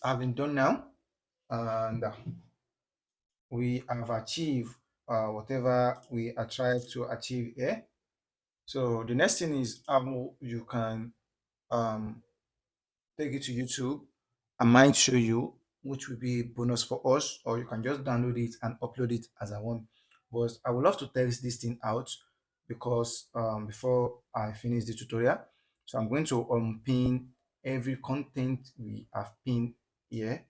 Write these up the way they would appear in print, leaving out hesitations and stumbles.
have been done now, and we have achieved whatever we are trying to achieve here. So the next thing is how you can um, take it to YouTube. I might show you, which will be a bonus for us, or you can just download it and upload it as I want. But I would love to test this thing out because before I finish the tutorial, so I'm going to unpin every content we have pinned here.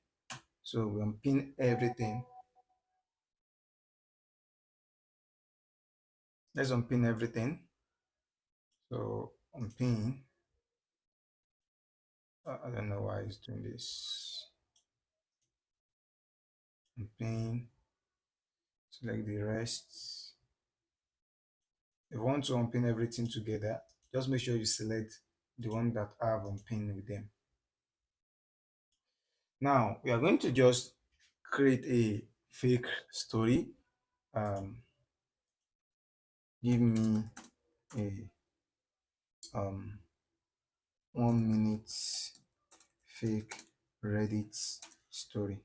So we unpin everything. Let's unpin everything. So unpin. I don't know why it's doing this. Unpin. Select the rest. If you want to unpin everything together, just make sure you select the one that I have unpinned with them. Now we are going to just create a fake story. Um, Give me a 1 minute fake Reddit story.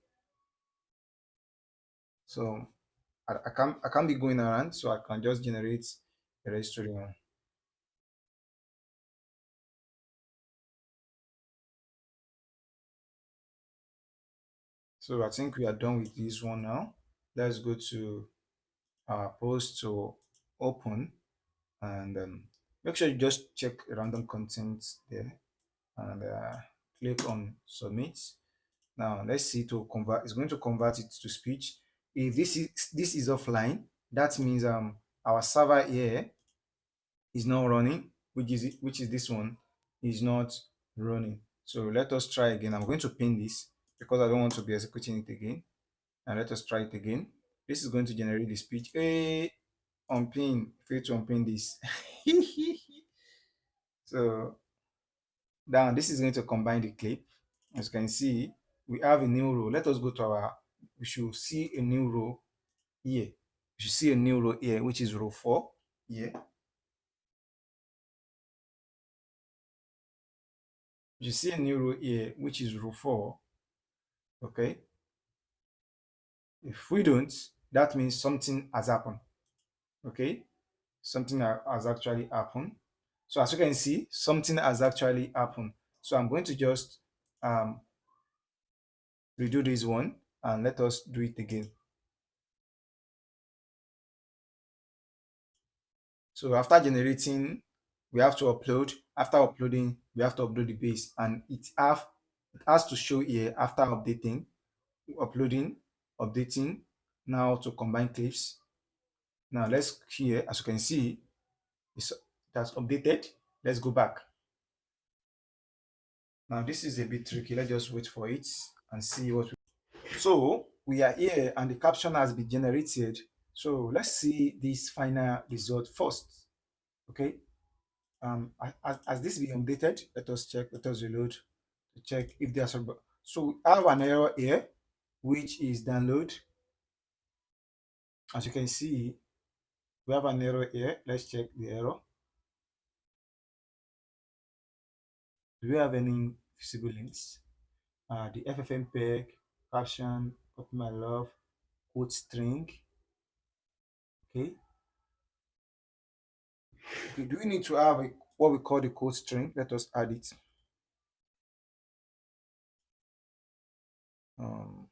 So I can't be going around, so I can just generate a Reddit story one. So I think we are done with this one now. Let's go to our post to open, and make sure you just check random content there, and click on submit. Now let's see to convert. It's going to convert it to speech. If this is offline, that means our server here is not running, which is this one is not running. So let us try again. I'm going to pin this because I don't want to be executing it again. And let us try it again. This is going to generate the speech. Hey, unpin, fail to unpin this. So now this is going to combine the clip. As you can see, we have a new row. Let us go to our, we should see a new row here. You should see a new row here, which is row 4 here. You see a new row here, which is row 4. Okay. If we don't, that means something has happened. Okay. Something has actually happened. So as you can see, something has actually happened. So I'm going to just um, redo this one and let us do it again. So after generating, we have to upload. After uploading, we have to upload the base, and it has to show here after updating, uploading, updating. Now to combine clips. Now let's here, as you can see, it has updated. Let's go back. Now this is a bit tricky. Let's just wait for it and see what. So we are here, and the caption has been generated. So let's see this final result first. Okay. As this being updated, let us check, let us reload to check if there's a. So I have an error here, which is download. As you can see, we have an error here. Let's check the error. Do we have any visible links? The FFM peg, caption, copy my love, quote string. Okay. Okay. Do we need to have what we call the quote string? Let us add it. No.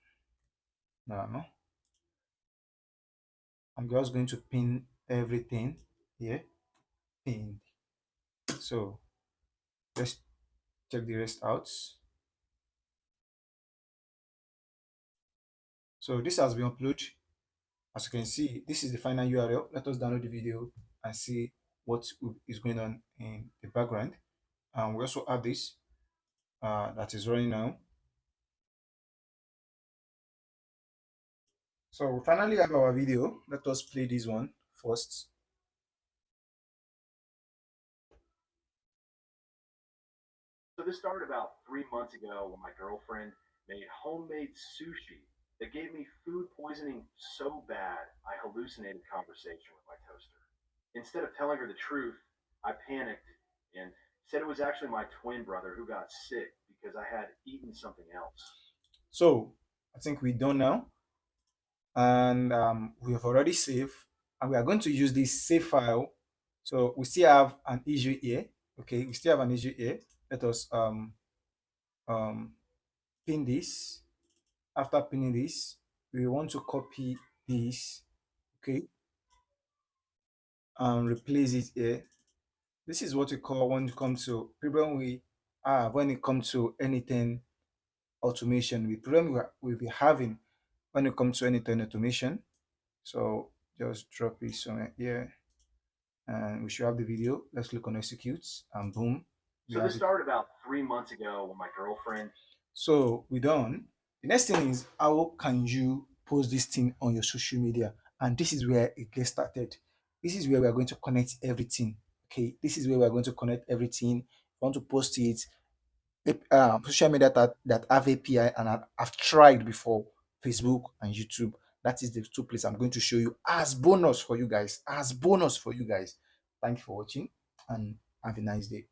I'm just going to pin everything here. Pin. So let's check the rest out. So this has been uploaded. As you can see, this is the final URL. Let us download the video and see what is going on in the background. And we also have this that is running now. So we finally have our video. Let us play this one first. So this started about 3 months ago when my girlfriend made homemade sushi that gave me food poisoning so bad I hallucinated conversation with my toaster. Instead of telling her the truth, I panicked and said it was actually my twin brother who got sick because I had eaten something else. So I think we're done now, and we have already saved, and we are going to use this save file. So we still have an issue here. Okay, we still have an issue here. Let us um, pin this. After pinning this, we want to copy this. Okay, and replace it here. This is what we call when it comes to problem we have when it comes to anything automation. The problem we'll be having when it comes to anything automation. So just drop it somewhere here, and we should have the video. Let's click on execute, and boom, we So this have it. started about 3 months ago when my girlfriend. So we're done. The next thing is, how can you post this thing on your social media? And this is where it gets started. This is where we are going to connect everything. Okay, this is where we are going to connect everything. You want to post it, social media that have API, and I've tried before, Facebook and YouTube. That is the two places I'm going to show you as bonus for you guys. As bonus for you guys. Thank you for watching, and have a nice day.